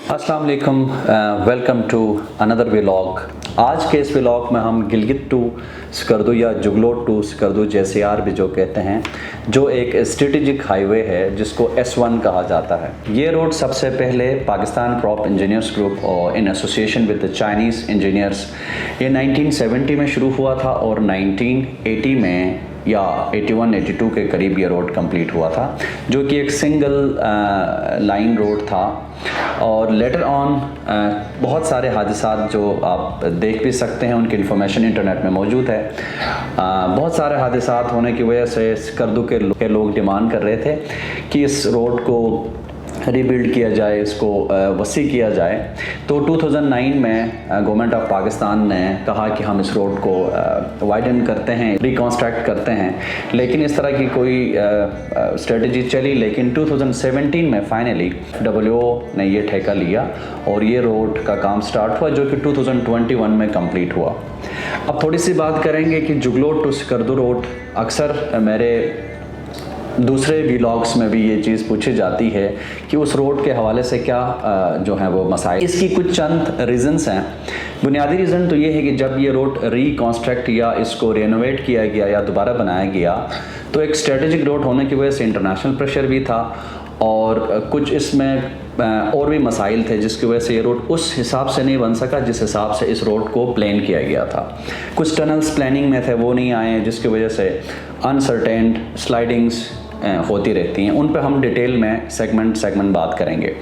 अस्सलाम वालेकुम, welcome to another vlog. आज के इस व्लॉग में हम गिलगित टू स्कर्दू या जुगलोट टू स्कर्दू JCR भी जो कहते हैं, जो एक स्ट्रेटेजिक हाईवे है जिसको S1 कहा जाता है। ये रोड सबसे पहले पाकिस्तान क्रॉप इंजीनियर्स ग्रुप और in association with the Chinese engineers ये 1970 में शुरू हुआ था और 1980 में या 81-82 के करीब ये रोड कंप्लीट हुआ था, जो कि एक सिंगल लाइन रोड था। और लेटर ऑन बहुत सारे हादसात जो आप देख भी सकते हैं, उनकी इन्फॉर्मेशन इंटरनेट में मौजूद है। बहुत सारे हादसात होने की वजह से स्कर्दू के लोग डिमांड कर रहे थे कि इस रोड को रीबिल्ड किया जाए, इसको वसी किया जाए। तो 2009 में गवर्नमेंट ऑफ पाकिस्तान ने कहा कि हम इस रोड को वाइडन करते हैं, रिकॉन्स्ट्रक्ट करते हैं, लेकिन इस तरह की कोई स्ट्रेटजी चली। लेकिन 2017 में फाइनली WO ने ये ठेका लिया और ये रोड का काम स्टार्ट हुआ, जो कि 2021 में कंप्लीट हुआ। अब थोड़ी सी बात करेंगे कि जुगलोट टू स्कर्दू रोड, अक्सर मेरे दूसरे व्लॉग्स में भी ये चीज़ पूछी जाती है कि उस रोड के हवाले से क्या जो है वो मसाइल। इसकी कुछ चंद रीज़न्स हैं। बुनियादी रीज़न तो ये है कि जब ये रोड रिकॉन्स्ट्रक्ट या इसको रेनोवेट किया गया या दोबारा बनाया गया, तो एक स्ट्रेटेजिक रोड होने की वजह से इंटरनेशनल प्रेशर भी था और कुछ इसमें और भी मसाइल थे, जिसकी वजह से ये रोड उस हिसाब से नहीं बन सका जिस हिसाब से इस रोड को प्लान किया गया था। कुछ टनल्स प्लानिंग में थे, वो नहीं आए, जिसकी वजह से अनसर्टेन स्लाइडिंग्स होती रहती हैं। उन पे हम डिटेल में सेगमेंट बात करेंगे।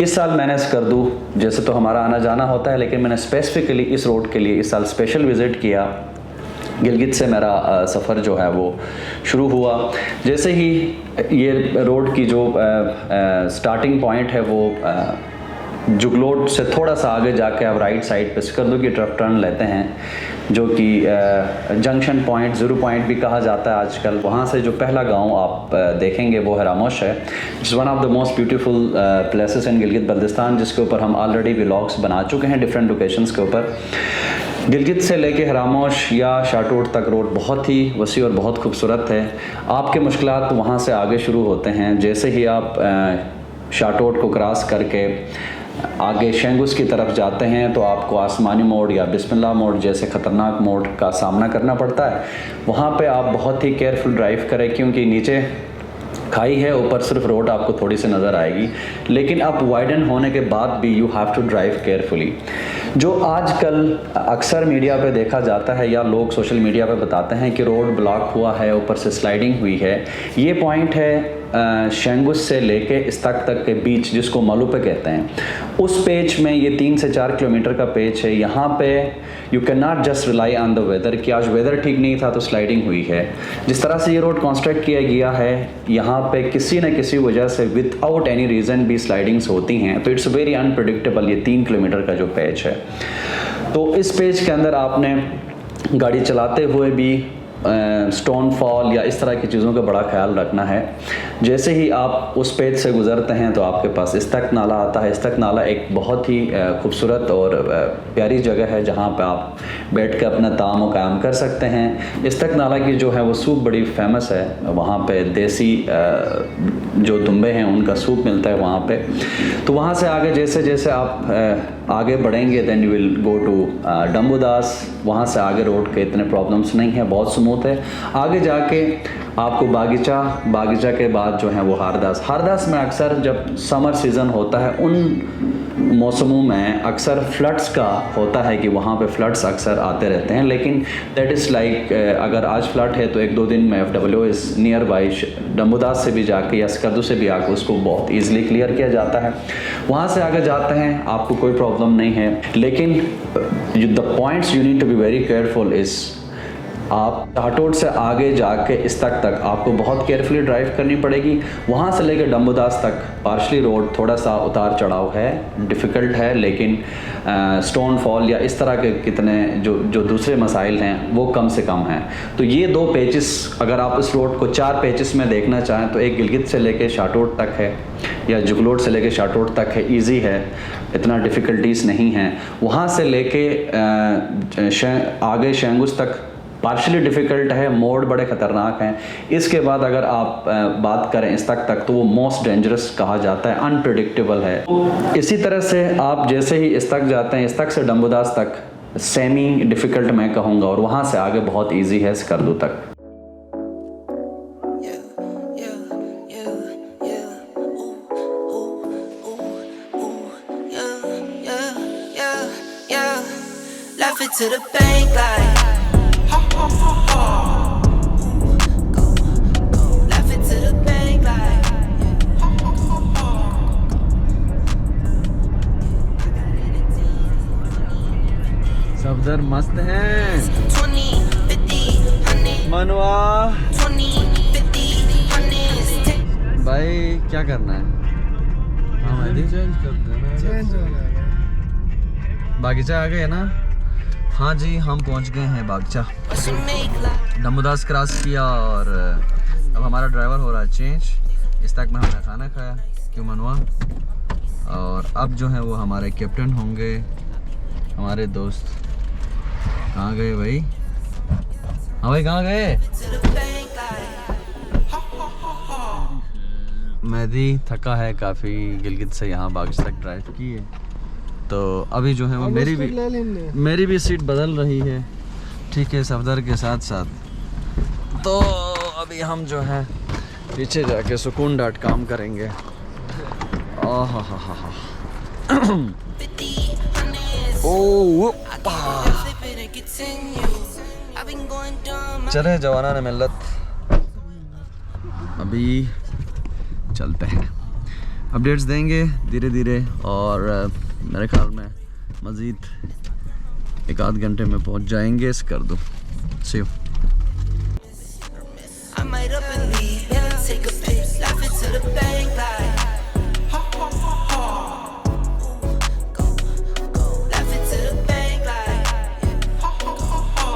इस साल मैंने स्कर्दू, जैसे तो हमारा आना जाना होता है, लेकिन मैंने स्पेसिफिकली इस रोड के लिए इस साल स्पेशल विज़िट किया। गिलगित से मेरा सफ़र जो है वो शुरू हुआ। जैसे ही ये रोड की जो स्टार्टिंग पॉइंट है वो जुगलोट से थोड़ा सा आगे जाके आप राइट साइड पे स्कर्दू की तरफ टर्न लेते हैं, जो कि जंक्शन पॉइंट, ज़ीरो पॉइंट भी कहा जाता है आजकल। वहाँ से जो पहला गांव आप देखेंगे वो है रामोश है, it's one of the most beautiful places in Gilgit Baltistan, जिसके ऊपर हम ऑलरेडी व्लॉग्स बना चुके हैं डिफरेंट लोकेशंस के ऊपर। गिलगित से लेके हरामोश या शाटोट तक रोड बहुत ही वसी और बहुत खूबसूरत है। आपके मुश्किलात वहाँ से आगे शुरू होते हैं। जैसे ही आप शाटोट को क्रॉस करके आगे शेंगुस की तरफ जाते हैं तो आपको आसमानी मोड़ या बिस्मिल्लाह मोड़ जैसे ख़तरनाक मोड़ का सामना करना पड़ता है। वहाँ पे आप बहुत ही केयरफुल ड्राइव करें, क्योंकि नीचे खाई है, ऊपर सिर्फ रोड आपको थोड़ी सी नज़र आएगी, लेकिन अब वाइडन होने के बाद भी you have to drive carefully. जो आजकल अक्सर मीडिया पे देखा जाता है या लोग सोशल मीडिया पे बताते हैं कि रोड ब्लॉक हुआ है, ऊपर से स्लाइडिंग हुई है, ये पॉइंट है शेंगुस से लेके इस्तक तक के बीच, जिसको मालू पे कहते हैं। उस पेच में ये 3 से 4 किलोमीटर का पेच है। यहाँ पे you can not just rely on the weather कि आज वेदर ठीक नहीं था तो स्लाइडिंग हुई है। जिस तरह से ये रोड कंस्ट्रक्ट किया गया है, यहाँ पे किसी न किसी वजह से विदाउट एनी रीज़न भी स्लाइडिंग्स होती हैं, तो इट्स वेरी अनप्रेडिक्टेबल ये 3 किलोमीटर का जो पेच है। तो इस पेच के अंदर आपने गाड़ी चलाते हुए भी स्टोन फॉल या इस तरह की चीज़ों का बड़ा ख्याल रखना है। जैसे ही आप उस पेज से गुज़रते हैं तो आपके पास इस्तक नाला आता है। इस्तक नाला एक बहुत ही खूबसूरत और प्यारी जगह है, जहाँ पे आप बैठ कर अपना ताम व क़याम कर सकते हैं। इस्तक नाला की जो है वो सूप बड़ी फेमस है। वहाँ पे देसी जो दुम्बे हैं उनका सूप मिलता है वहाँ पे। तो वहाँ से आगे जैसे जैसे आप आगे बढ़ेंगे then you will go to Dambudas. वहाँ से आगे रोड के इतने प्रॉब्लम्स नहीं है, बहुत स्मूथ है। आगे जाके आपको बागीचा के बाद जो है वो हारदास में अक्सर जब समर सीज़न होता है, उन मौसमों में अक्सर फ्लड्स का होता है कि वहाँ पे फ्लड्स अक्सर आते रहते हैं। लेकिन दैट इज़ लाइक अगर आज फ्लड है तो 1-2 दिन में FWO इज़ नियर बाई डम्बुदास से भी जाके या स्कर्दू से भी आके उसको बहुत ईजिली क्लियर किया जाता है। वहाँ से आगे जाते हैं, आपको कोई प्रॉब्लम नहीं है। लेकिन the points you need to be very careful is, आप शाटोट से आगे जाके इस्तक तक आपको बहुत केयरफुली ड्राइव करनी पड़ेगी। वहाँ से लेकर डम्बुदास तक पार्शली रोड थोड़ा सा उतार चढ़ाव है, डिफ़िकल्ट है, लेकिन स्टोन फॉल या इस तरह के कितने जो दूसरे मसाइल हैं वो कम से कम हैं। तो ये 2 पेचेस, अगर आप इस रोड को 4 पेचेस में देखना चाहें तो एक गिलगित से लेकर शाटोट तक है या जुगलोट से लेकर शाटोट तक है, ईजी है, इतना डिफ़िकल्टीज़ नहीं हैं। वहाँ से लेके आगे शेंगुस तक पार्शली डिफ़िकल्ट है, मोड़ बड़े ख़तरनाक हैं। इसके बाद अगर आप बात करें इस्तक तक तो वो मोस्ट डेंजरस कहा जाता है, अनप्रिडिक्टेबल है। इसी तरह से आप जैसे ही इस्तक जाते हैं, इस्तक से डम्बुदास तक सेमी डिफ़िकल्ट मैं कहूँगा, और वहाँ से आगे बहुत ईजी है स्कर्दू तक। To the bank like ha ha ha ha. Laugh it to the bank like ha ha ha ha. Safdar मस्त हैं। 20, 50, 100. मनवा 20, 50, 100. भाई क्या करना है? हाँ मेहदी चेंज कर देना। बागीचा आ गए ना? हाँ जी, हम पहुंच गए हैं बागीचा। What's your make like? Dambudas cross किया और अब हमारा ड्राइवर हो रहा है चेंज। इस तक में हमने खाना खाया, क्यों मनवा। और अब जो है वो हमारे कैप्टन होंगे, हमारे दोस्त। कहाँ गए भाई? हाँ भाई कहाँ गए? To the bank like ha ha ha ha. Mehdi थका है काफ़ी, गिलगित से यहाँ बागीचा तक ड्राइव की है। तो अभी जो है वो मेरी भी सीट बदल रही है, ठीक है, सफदर के साथ साथ। तो अभी हम जो है पीछे जाके सुकून डॉट काम करेंगे। आहा हा हा हा। 50, 100. ओ Flip it and continue. I've been going dumb. चले जवाना ने मिल्लत, अभी चलते हैं, अपडेट्स देंगे धीरे धीरे। और मेरे ख्याल में मज़ीद एक आध घंटे में पहुंच जाएंगे स्कर्दू। सी you. I might up and leave, maybe take a pic, laugh it to the bank like ha ha ha ha. Go, go, laugh it to the bank like ha ha ha ha.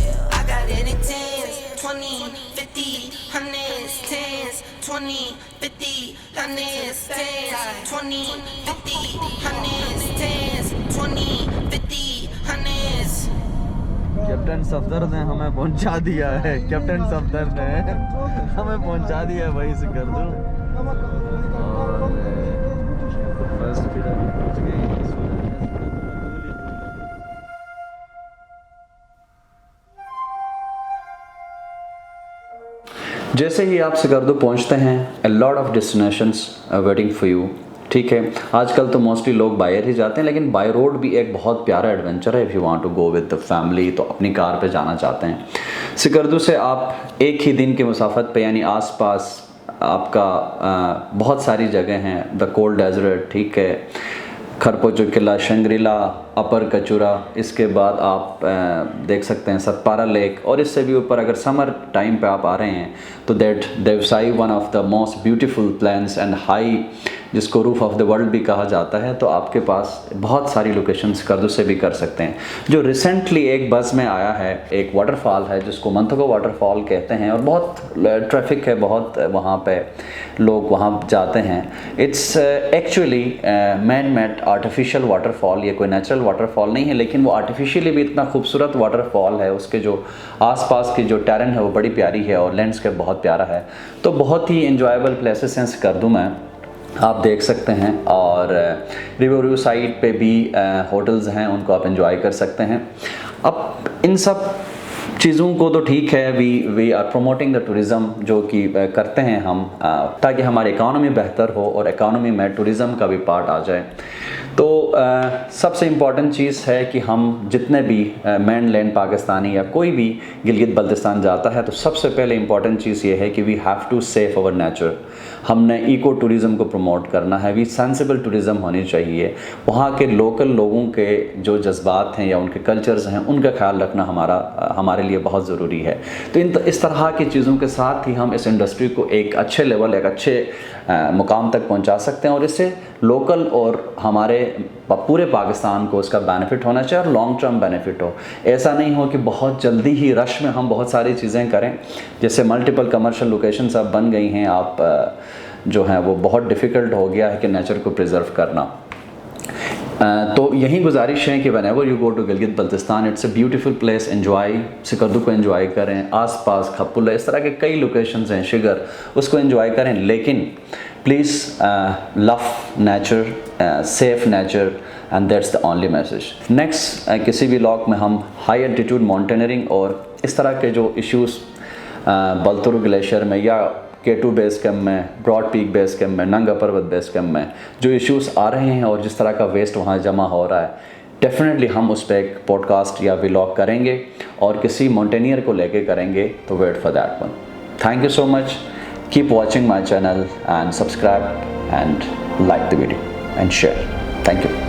Yeah, I got it in 10s, 20, 50, 100s, 10s, 20, 50, 100s, 10s, 20, 50, 100s, 10s, 20, 50, 100s. Captain Safdar ने हमें पहुंचा दिया है, captain Safdar ने हमें पहुंचा दिया है भाई स्कर्दू। और बस फिर अभी पहुंच गए। जैसे ही आप स्कर्दू पहुंचते हैं, a lot of destinations are waiting for you, ठीक है। आजकल तो मोस्टली लोग बाय एयर ही जाते हैं, लेकिन बाय रोड भी एक बहुत प्यारा एडवेंचर है। If you want to go with the family, तो अपनी कार पे जाना चाहते हैं, स्कर्दू से आप एक ही दिन के मुसाफत पे, यानी आसपास आपका बहुत सारी जगह हैं। द कोल्ड डेजर्ट, ठीक है, खरपोचो किला, शंग्रीला, अपर कचूरा, इसके बाद आप देख सकते हैं सतपारा लेक, और इससे भी ऊपर अगर समर टाइम पे आप आ रहे हैं तो that Deosai, one of the most beautiful plains and high, जिसको रूफ ऑफ द वर्ल्ड भी कहा जाता है। तो आपके पास बहुत सारी लोकेशंस स्कर्दू से भी कर सकते हैं। जो रिसेंटली एक बस में आया है, एक वाटरफॉल है जिसको मंथगो वाटरफॉल कहते हैं, और बहुत ट्रैफिक है, बहुत वहाँ पे लोग वहाँ जाते हैं। It's actually man made artificial waterfall, ये कोई नेचुरल वाटरफॉल नहीं है, लेकिन वो आर्टिफिशियली भी इतना खूबसूरत वाटरफॉल है। उसके जो आसपास की जो टेरेन है वो बड़ी प्यारी है, और लैंडस्केप बहुत प्यारा है। तो बहुत ही इंजॉयबल प्लेसेस हैं स्कर्दू में, आप देख सकते हैं। और रिवर व्यू साइड पे भी होटल्स हैं, उनको आप एंजॉय कर सकते हैं। अब इन सब चीज़ों को तो ठीक है, we are promoting the tourism, जो कि करते हैं हम, ताकि हमारी इकानमी बेहतर हो और इकानमी में टूरिज़्म का भी पार्ट आ जाए। तो सबसे इम्पॉर्टेंट चीज़ है कि हम जितने भी मेन लैंड पाकिस्तानी या कोई भी गिलगित बल्तिस्तान जाता है, तो सबसे पहले इम्पॉर्टेंट चीज़ ये है कि we have to save our nature. हमने इको टूरिज़्म को प्रमोट करना है, वी सेंसिबल टूरिज़्म होनी चाहिए। वहाँ के लोकल लोगों के जो जज्बात हैं या उनके कल्चर्स हैं, उनका ख्याल रखना हमारे लिए बहुत ज़रूरी है। तो इस तरह की चीज़ों के साथ ही हम इस इंडस्ट्री को एक अच्छे लेवल, एक अच्छे मुकाम तक पहुंचा सकते हैं, और इससे लोकल और हमारे पूरे पाकिस्तान को उसका बेनिफिट होना चाहिए, और लॉन्ग टर्म बेनिफिट हो। ऐसा नहीं हो कि बहुत जल्दी ही रश में हम बहुत सारी चीज़ें करें। जैसे मल्टीपल कमर्शियल लोकेशंस अब बन गई हैं, आप जो हैं वो बहुत डिफ़िकल्ट हो गया है कि नेचर को प्रिजर्व करना। तो यही गुजारिश है कि whenever you go to Gilgit Baltistan, it's a beautiful place, enjoy Skardu को एंजॉय करें, आसपास खपुला इस तरह के कई लोकेशंस हैं, शिगर उसको एंजॉय करें, लेकिन please love nature, safe nature, and that's the only message. Next किसी भी व्लॉग में हम हाई एल्टीट्यूड माउंटेनियरिंग और इस तरह के जो इश्यूज़ बलतुरु ग्लेशियर में या K2 बेस कैम्प में, ब्रॉड पीक बेस कैम्प में, नंगा पर्वत बेस कैम्प में जो इश्यूज़ आ रहे हैं और जिस तरह का वेस्ट वहाँ जमा हो रहा है, डेफिनेटली हम उस पर एक पॉडकास्ट या व्लॉग करेंगे और किसी माउंटेनियर को लेके करेंगे, तो wait for that one. Thank you so much, keep watching my channel and subscribe and like the video and share. Thank you.